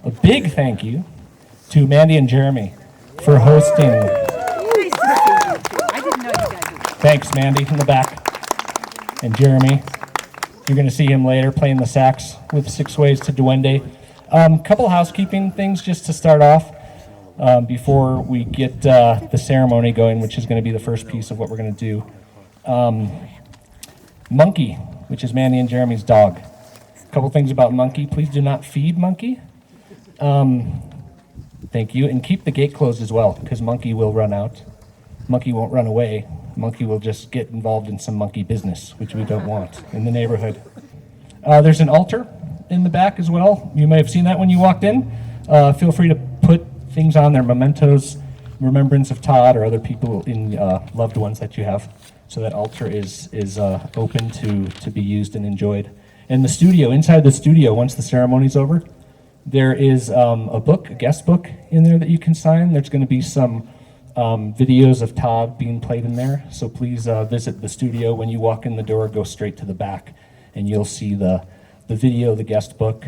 A big thank you to Mandy and Jeremy for hosting. I didn't know you guys would. Thanks, Mandy, in the back. And Jeremy. You're going to see him later playing the sax with Six Ways to Duende. Couple housekeeping things just to start off before we get the ceremony going, which is going to be the first piece of what we're going to do. Monkey, which is Mandy and Jeremy's dog. A couple things about Monkey. Please do not feed Monkey. Thank you. And keep the gate closed as well, because Monkey will run out. Monkey won't run away. Monkey will just get involved in some monkey business, which we don't want in the neighborhood. There's an altar in the back as well. You may have seen that when you walked in. Feel free to put things on there, mementos, remembrance of Todd or other people in loved ones that you have. So that altar is open to be used and enjoyed. In the studio, inside the studio, once the ceremony's over, there is a book, a guest book in there that you can sign. There's going to be some videos of Todd being played in there. So please visit the studio. When you walk in the door, go straight to the back and you'll see the video, the guest book.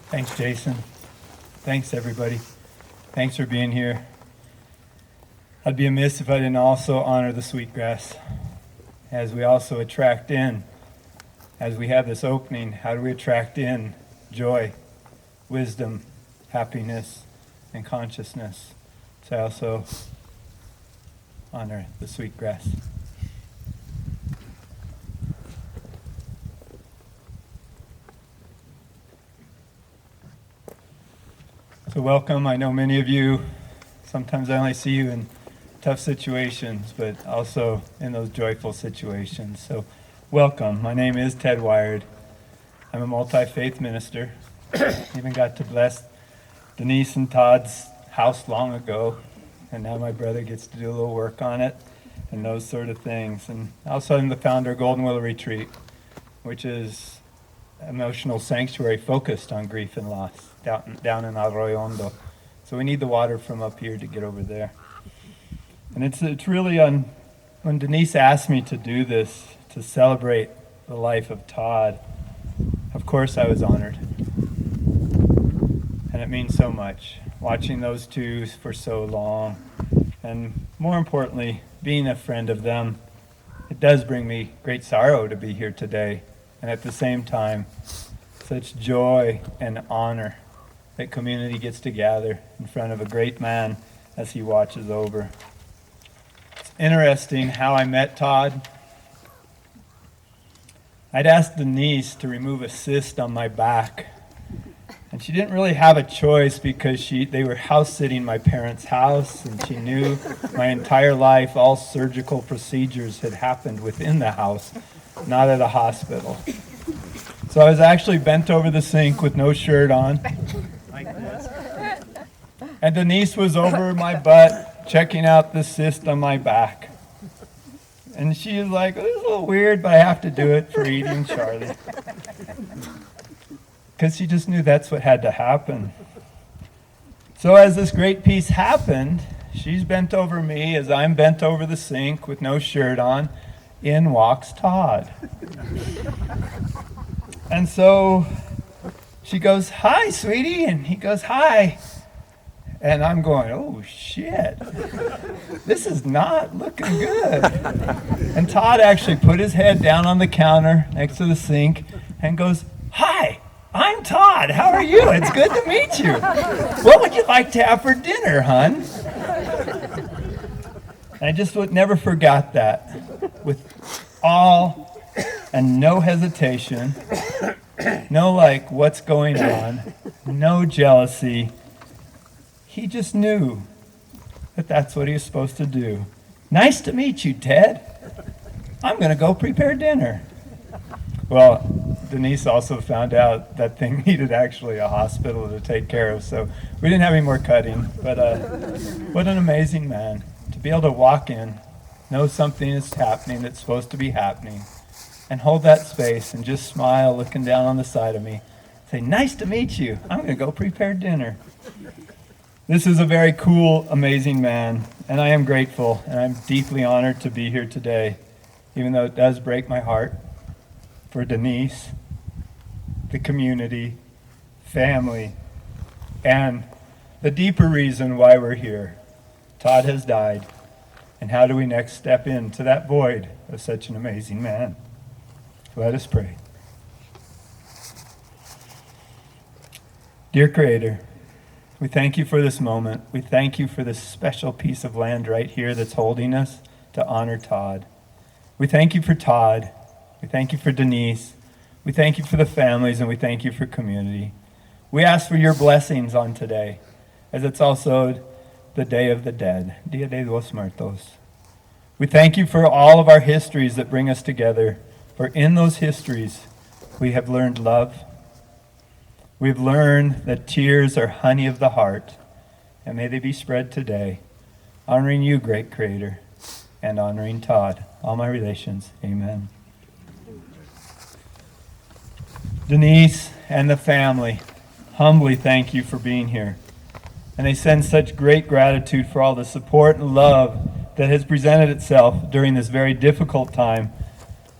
Thanks, Jason. Thanks, everybody. Thanks for being here. I'd be amiss if I didn't also honor the sweetgrass as we also attract in, as we have this opening, how do we attract in joy, wisdom, happiness, and consciousness? So I also honor the sweetgrass. So welcome. I know many of you, sometimes I only see you in tough situations, but also in those joyful situations. So welcome. My name is Ted Wired. I'm a multi-faith minister. Even got to bless Denise and Todd's house long ago, and now my brother gets to do a little work on it and those sort of things. And also I'm the founder of Golden Willow Retreat, which is emotional sanctuary focused on grief and loss down in Arroyo Hondo. So we need the water from up here to get over there. And it's really when Denise asked me to do this, to celebrate the life of Todd, of course I was honored. And it means so much, watching those two for so long. And more importantly, being a friend of them, it does bring me great sorrow to be here today. And at the same time, such joy and honor that community gets to gather in front of a great man as he watches over. It's interesting how I met Todd. I'd asked Denise to remove a cyst on my back, And she didn't really have a choice because they were house sitting my parents' house, and she knew my entire life all surgical procedures had happened within the house, not at a hospital. So I was actually bent over the sink with no shirt on. And Denise was over my butt checking out the cyst on my back. And she was like, "Oh, this is a little weird, but I have to do it for eating Charlie." Because she just knew that's what had to happen. So as this great piece happened, she's bent over me as I'm bent over the sink with no shirt on. In walks Todd. And so she goes, "Hi, sweetie." And he goes, "Hi." And I'm going, "Oh, shit. This is not looking good." And Todd actually put his head down on the counter next to the sink and goes, "Hi, I'm Todd. How are you? It's good to meet you. What would you like to have for dinner, hon?" I just never forgot that. With all and no hesitation, no like, what's going on, no jealousy. He just knew that that's what he was supposed to do. "Nice to meet you, Ted. I'm going to go prepare dinner." Well, Denise also found out that thing needed actually a hospital to take care of, so we didn't have any more cutting. But what an amazing man to be able to walk in, know something is happening that's supposed to be happening, and hold that space and just smile looking down on the side of me. Say, "Nice to meet you. I'm going to go prepare dinner." This is a very cool, amazing man, and I am grateful, and I'm deeply honored to be here today, even though it does break my heart for Denise, the community, family, and the deeper reason why we're here. Todd has died, and how do we next step into that void of such an amazing man? Let us pray. Dear Creator, we thank you for this moment. We thank you for this special piece of land right here that's holding us to honor Todd. We thank you for Todd. We thank you for Denise. We thank you for the families, and we thank you for community. We ask for your blessings on today, as it's also the Day of the Dead, Dia de los Muertos. We thank you for all of our histories that bring us together, for in those histories we have learned love. We've learned that tears are honey of the heart, and may they be spread today, honoring you, great Creator, and honoring Todd. All my relations, amen. Denise and the family humbly thank you for being here, and they send such great gratitude for all the support and love that has presented itself during this very difficult time,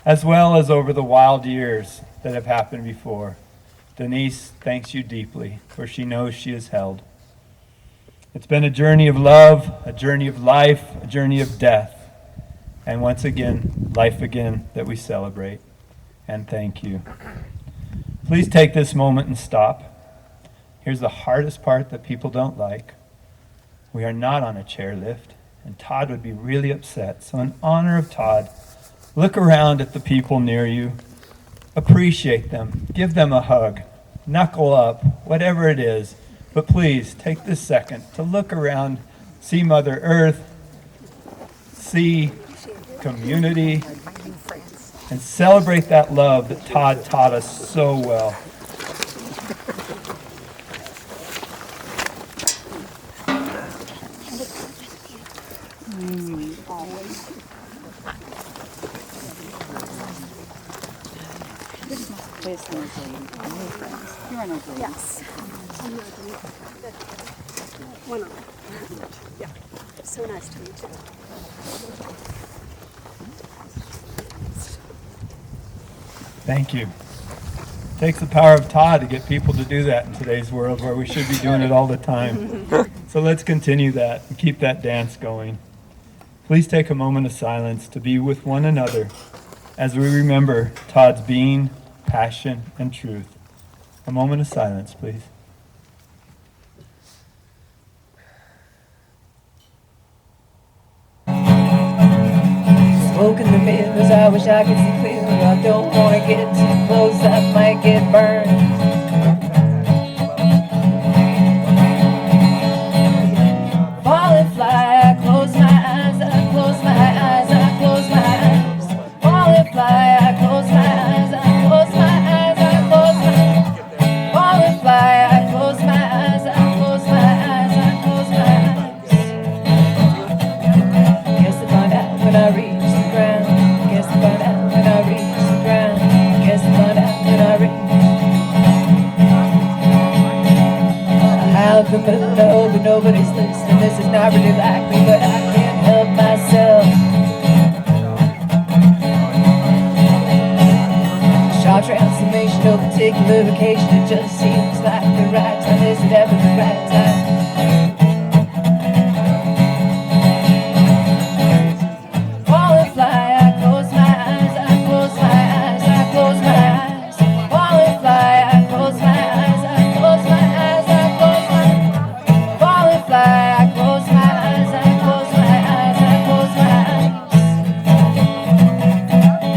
as well as over the wild years that have happened before. Denise thanks you deeply, for she knows she is held. It's been a journey of love, a journey of life, a journey of death, and once again, life again that we celebrate. And thank you. Please take this moment and stop. Here's the hardest part that people don't like. We are not on a chairlift, and Todd would be really upset. So in honor of Todd, look around at the people near you. Appreciate them. Give them a hug. Knuckle up, whatever it is. But please, take this second to look around, see Mother Earth, see community, and celebrate that love that Todd taught us so well. Yes. One on. Yeah. So nice to meet you. Thank you. It takes the power of Todd to get people to do that in today's world where we should be doing it all the time. So let's continue that and keep that dance going. Please take a moment of silence to be with one another as we remember Todd's being, passion, and truth. A moment of silence, please. Smoke in the mirrors, I wish I could see clear. I don't wanna get too close, I might get burned. but nobody's listening. This is not really like me, but I can't help myself. Short transformation, no particular vacation. It just seems like the right time. Is it ever the right time? Fall and fly, I close my eyes, I close my eyes, I close my eyes. Fall and fly, I close my eyes, I close my eyes, I close my eyes. Fall and fly, I close my eyes, I close my eyes, I close my eyes.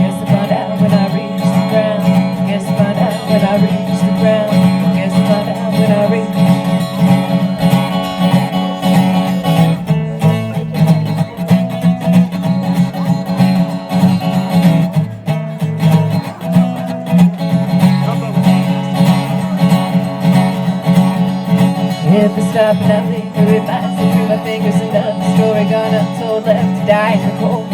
Guess I find out when I reach the ground. Guess I find out when I reach the ground. Guess I find out when I reach. If I stop and I linger, it might slip through my fingers. Another story gone untold, left to die in the cold.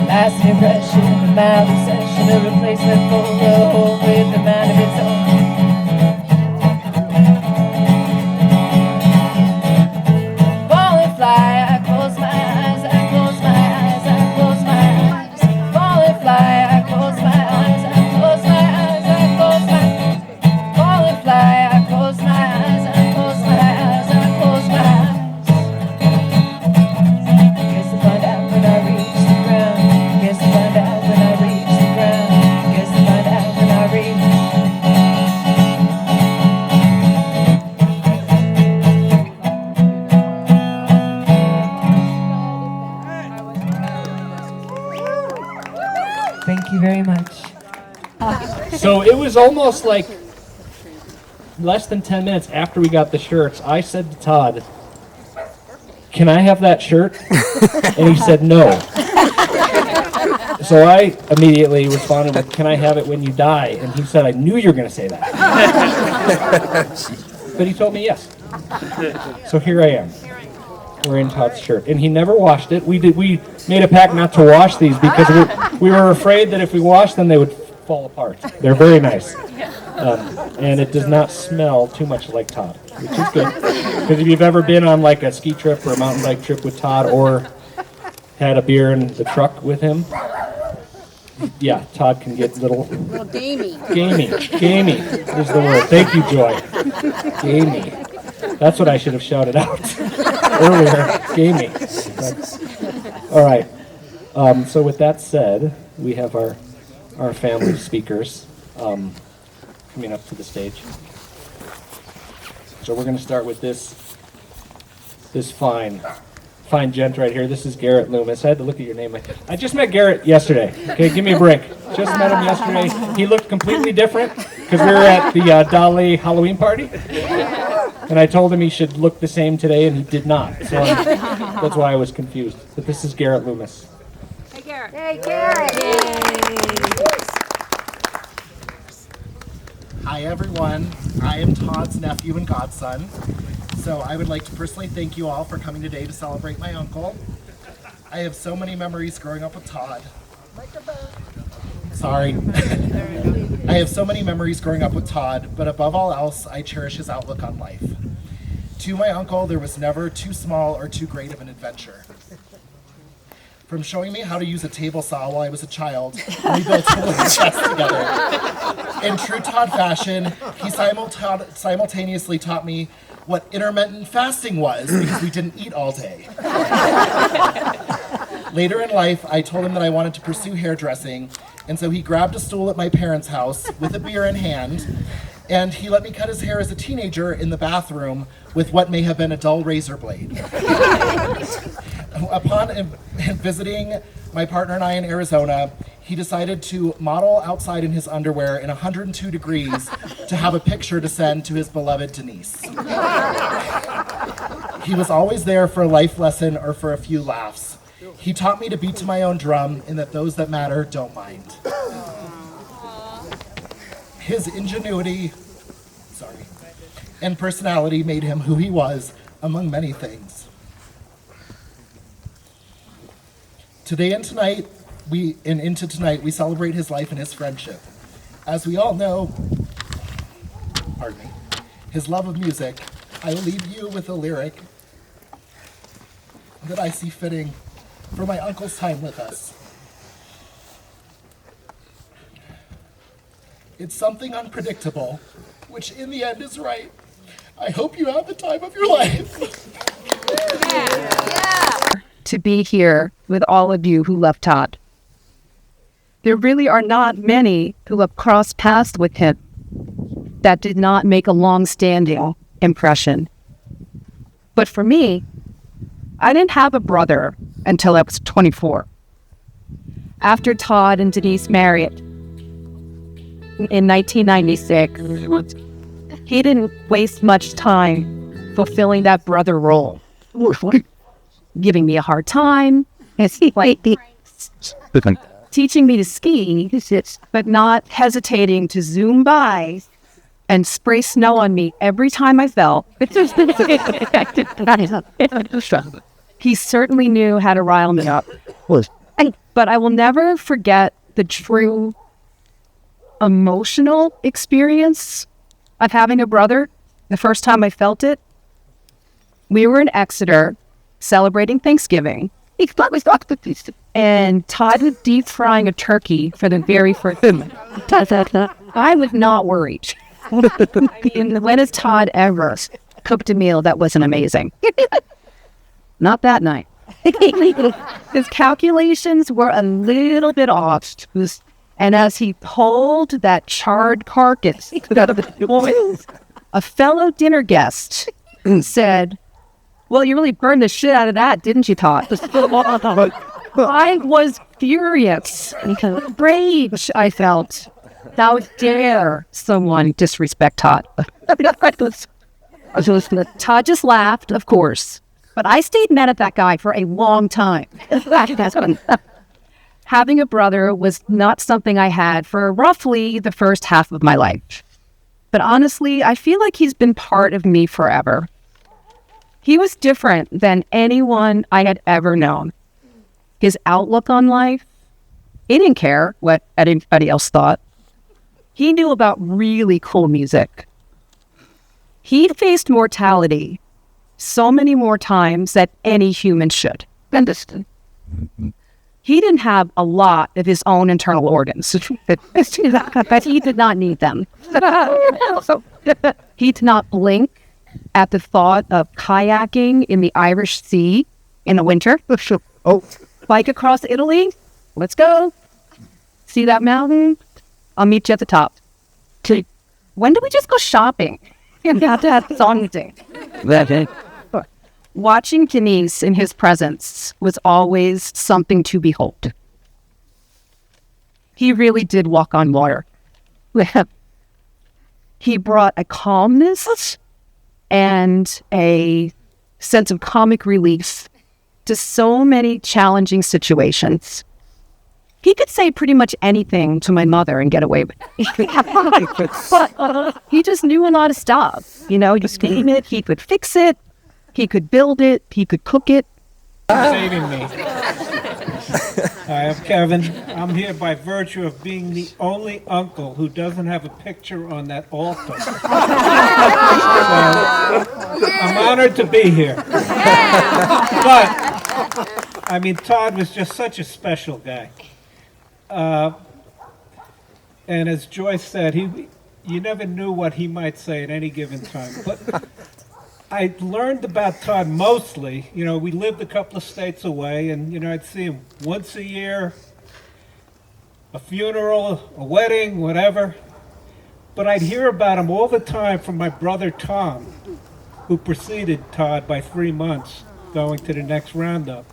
Lasting impression, a mild obsession, a replacement for a hole with a mind of its own. Fall and fly, I close my eyes, I close my eyes, I close my eyes. Fall and fly, I close my eyes, I close my eyes, I close my eyes. Fall and fly, I close my eyes, I close my eyes, I close my eyes. Guess I find out when I reach the ground. Guess I find out when I reach the ground. Guess I find out when I reach. Thank you very much. So it was almost like less than 10 minutes after we got the shirts, I said to Todd, "Can I have that shirt?" And he said no. So I immediately responded with, "Can I have it when you die?" And he said, "I knew you were going to say that." But he told me yes. So here I am, wearing Todd's shirt. And he never washed it. We made a pact not to wash these because we were afraid that if we washed them, they would fall apart. They're very nice. And it does not smell too much like Todd, which is good. Because if you've ever been on like a ski trip or a mountain bike trip with Todd or had a beer in the truck with him, yeah, Todd can get little gamey. gamey is the word. Thank you, Joy. Gamey. That's what I should have shouted out earlier. Gamey. All right. So with that said, we have our family speakers coming up to the stage. So we're going to start with this fine gent right here. This is Garrett Loomis. I had to look at your name. I just met Garrett yesterday. Okay, give me a break. Just met him yesterday. He looked completely different because we were at the Dolly Halloween party. And I told him he should look the same today, and he did not. So that's why I was confused. But this is Garrett Loomis. Hey, Garrett. Hey, Garrett. Hi everyone, I am Todd's nephew and godson. So I would like to personally thank you all for coming today to celebrate my uncle. I have so many memories growing up with Todd. Sorry. I have so many memories growing up with Todd, but above all else, I cherish his outlook on life. To my uncle, there was never too small or too great of an adventure. From showing me how to use a table saw while I was a child, we built a wooden chest together. In true Todd fashion, he simultaneously taught me what intermittent fasting was because we didn't eat all day. Later in life, I told him that I wanted to pursue hairdressing, and so he grabbed a stool at my parents' house with a beer in hand, and he let me cut his hair as a teenager in the bathroom with what may have been a dull razor blade. Upon visiting my partner and I in Arizona, he decided to model outside in his underwear in 102 degrees to have a picture to send to his beloved Denise. He was always there for a life lesson or for a few laughs. He taught me to beat to my own drum and that those that matter don't mind. His ingenuity, and personality made him who he was, among many things. Today and tonight, into tonight, we celebrate his life and his friendship. As we all know, pardon me, his love of music, I leave you with a lyric that I see fitting for my uncle's time with us. It's something unpredictable, which in the end is right. I hope you have the time of your life. To be here with all of you who love Todd. There really are not many who have crossed paths with him that did not make a long-standing impression. But for me, I didn't have a brother until I was 24. After Todd and Denise married in 1996, he didn't waste much time fulfilling that brother role, giving me a hard time, teaching me to ski, but not hesitating to zoom by and spray snow on me every time I fell. He certainly knew how to rile me up. But I will never forget the true emotional experience of having a brother. The first time I felt it, we were in Exeter celebrating Thanksgiving. And Todd was deep frying a turkey for the very first time. I was not worried. And when has Todd ever cooked a meal that wasn't amazing? Not that night. His calculations were a little bit off. And as he pulled that charred carcass out of the boils, a fellow dinner guest said, "Well, you really burned the shit out of that, didn't you, Todd?" I was furious. Rage I felt. How dare someone disrespect Todd? Todd just laughed, of course. But I stayed mad at that guy for a long time. Having a brother was not something I had for roughly the first half of my life. But honestly, I feel like he's been part of me forever. He was different than anyone I had ever known. His outlook on life, he didn't care what anybody else thought. He knew about really cool music. He faced mortality so many more times than any human should. He didn't have a lot of his own internal organs, but he did not need them. He did not blink at the thought of kayaking in the Irish Sea in the winter. Bike across Italy. Let's go. See that mountain? I'll meet you at the top. When do we just go shopping? That's something. Watching Denise in his presence was always something to behold. He really did walk on water. He brought a calmness and a sense of comic relief to so many challenging situations. He could say pretty much anything to my mother and get away with it. But he just knew a lot of stuff. You know, you name it, he could fix it, he could build it, he could cook it. Saving me. Hi, I'm Kevin. I'm here by virtue of being the only uncle who doesn't have a picture on that altar. So, I'm honored to be here. But, I mean, Todd was just such a special guy. And as Joyce said, you never knew what he might say at any given time. But I learned about Todd mostly, you know, we lived a couple of states away, and, you know, I'd see him once a year, a funeral, a wedding, whatever. But I'd hear about him all the time from my brother Tom, who preceded Todd by 3 months, going to the next roundup.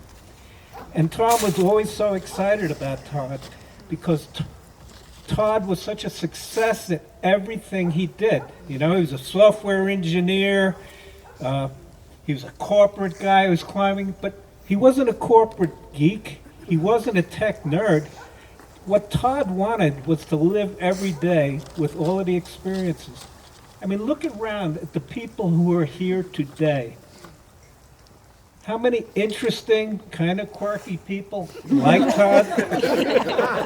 And Tom was always so excited about Todd because Todd was such a success at everything he did. You know, he was a software engineer. He was a corporate guy who was climbing, but he wasn't a corporate geek. He wasn't a tech nerd. What Todd wanted was to live every day with all of the experiences. I mean, look around at the people who are here today. how many interesting, kind of quirky people like Todd?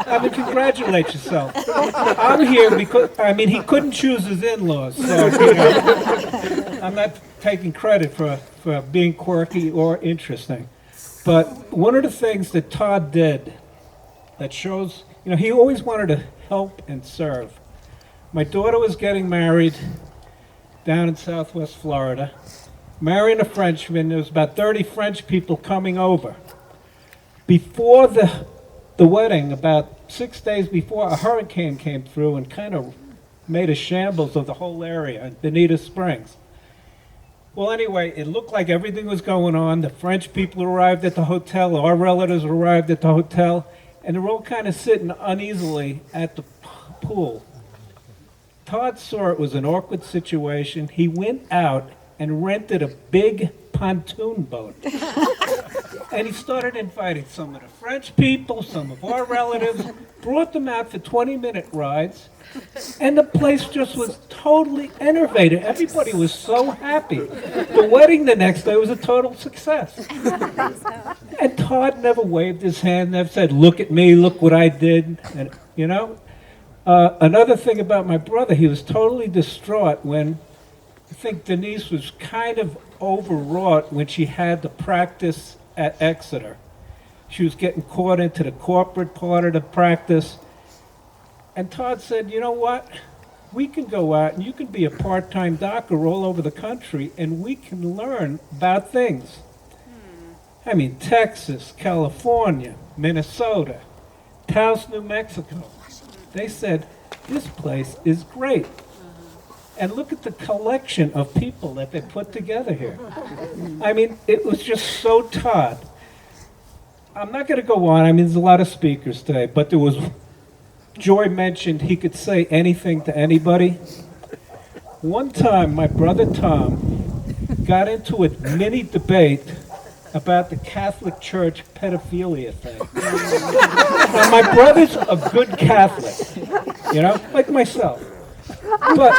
I mean, congratulate yourself. I'm here because, I mean, he couldn't choose his in-laws, so, I'm not taking credit for being quirky or interesting. But one of the things that Todd did that shows, he always wanted to help and serve. My daughter was getting married down in Southwest Florida, marrying a Frenchman. There was about 30 French people coming over. Before the wedding, about 6 days before, a hurricane came through and kind of made a shambles of the whole area in Bonita Springs. Well, anyway, it looked like everything was going on. The French people arrived at the hotel, our relatives arrived at the hotel, and they're all kind of sitting uneasily at the pool. Todd saw it was an awkward situation. He went out and rented a big pontoon boat. And he started inviting some of the French people, some of our relatives, brought them out for 20-minute rides, and the place just was totally enervated. Everybody was so happy. The wedding the next day was a total success. And Todd never waved his hand, never said, "Look at me, look what I did," and another thing about my brother, he was totally distraught when I think Denise was kind of overwrought when she had to practice at Exeter. She was getting caught into the corporate part of the practice. And Todd said, "You know what? We can go out and you can be a part-time doctor all over the country and we can learn about things." I mean, Texas, California, Minnesota, Taos, New Mexico. They said, "This place is great." And look at the collection of people that they put together here. I mean, it was just so Todd. I'm not going to go on. I mean, there's a lot of speakers today, but there was, Joy mentioned he could say anything to anybody. One time, my brother Tom got into a mini debate about the Catholic Church pedophilia thing. Now, my brother's a good Catholic, like myself. But,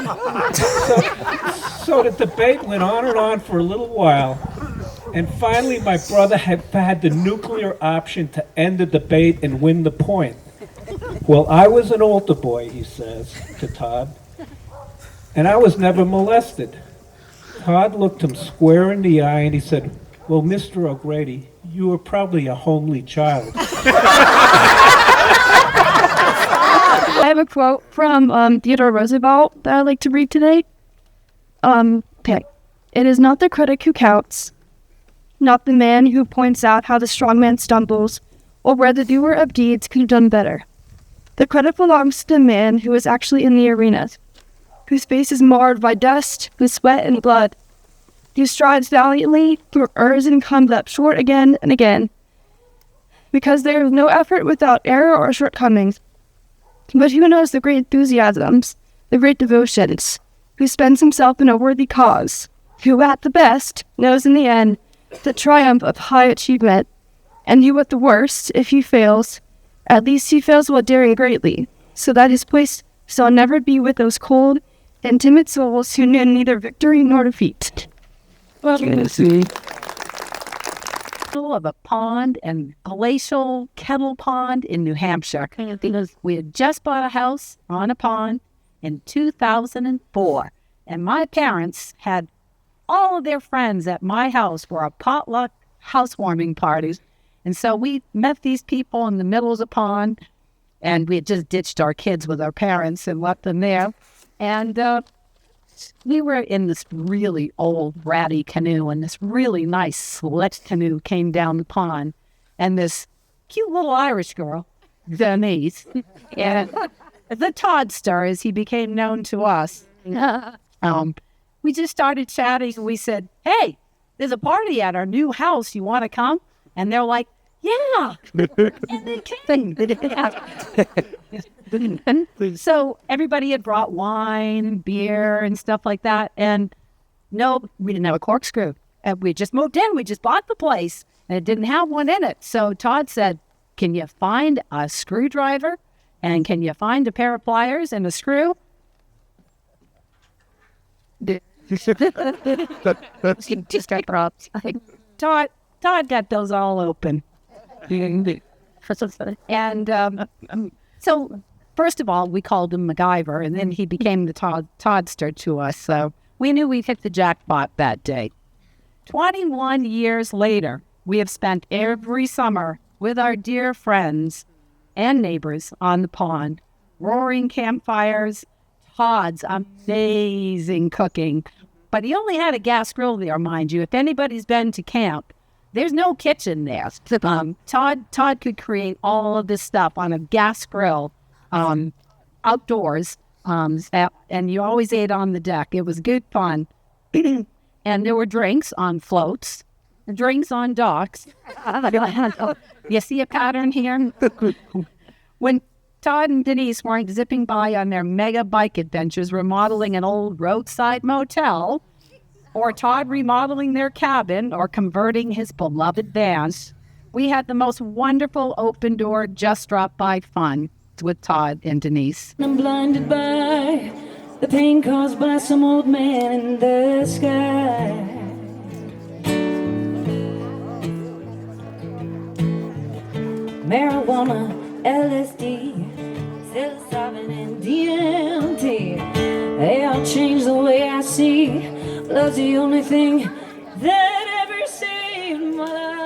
so the debate went on and on for a little while, and finally my brother had the nuclear option to end the debate and win the point. "Well, I was an altar boy," he says to Todd, "and I was never molested." Todd looked him square in the eye and he said, "Well, Mr. O'Grady, you were probably a homely child." I have a quote from Theodore Roosevelt that I'd like to read today. Okay. "It is not the critic who counts, not the man who points out how the strong man stumbles, or where the doer of deeds could have done better. The credit belongs to the man who is actually in the arena, whose face is marred by dust, with sweat and blood, who strives valiantly, who errs and comes up short again and again, because there is no effort without error or shortcomings, but who knows the great enthusiasms, the great devotions, who spends himself in a worthy cause, who at the best knows in the end the triumph of high achievement, and who at the worst, if he fails, at least he fails while daring greatly, so that his place shall never be with those cold and timid souls who knew neither victory nor defeat." Of a pond and glacial kettle pond in New Hampshire. Because we had just bought a house on a pond in 2004, and my parents had all of their friends at my house for a potluck housewarming parties. And so we met these people in the middle of the pond, and we had just ditched our kids with our parents and left them there. And we were in this really old ratty canoe, and this really nice slick canoe came down the pond, and this cute little Irish girl, Denise, and the Toddster, as he became known to us, we just started chatting, and we said, "Hey, there's a party at our new house. You want to come?" And they're like, "Yeah." And they came. So everybody had brought wine, beer, and stuff like that. And no, we didn't have a corkscrew. And we just moved in. We just bought the place, and it didn't have one in it. So Todd said, "Can you find a screwdriver? And can you find a pair of pliers and a screw?" Todd, Todd got those all open. And so, first of all, we called him MacGyver, and then he became the Toddster to us. So we knew we'd hit the jackpot that day. 21 years later, we have spent every summer with our dear friends and neighbors on the pond, roaring campfires, Todd's amazing cooking. But he only had a gas grill there, mind you. If anybody's been to camp, there's no kitchen there. Todd could create all of this stuff on a gas grill outdoors, and you always ate on the deck. It was good fun. And there were drinks on floats, drinks on docks. You see a pattern here? When Todd and Denise weren't zipping by on their mega bike adventures remodeling an old roadside motel, or Todd remodeling their cabin, or converting his beloved van, we had the most wonderful open-door, just-drop-by fun with Todd and Denise. I'm blinded by the pain caused by some old man in the sky. Marijuana, LSD, psilocybin, and DMT. They all change the way I see. Love's the only thing that ever saved my life.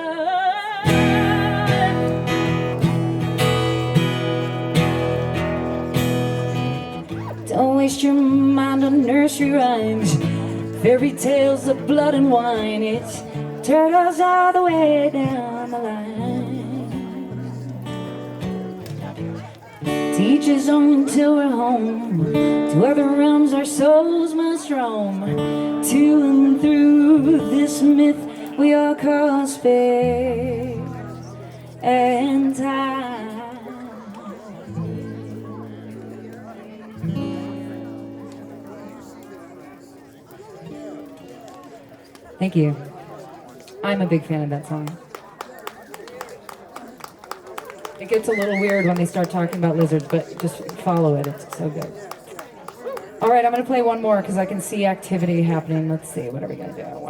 Don't waste your mind on nursery rhymes, fairy tales of blood and wine. It's turtles all the way down the line. Teach us on until we're home. To other realms our souls must roam. To and through this myth we all call space and time. Thank you. I'm a big fan of that song. It gets a little weird when they start talking about lizards, but just follow it. It's so good. All right, I'm going to play one more because I can see activity happening. Let's see. What are we going to do?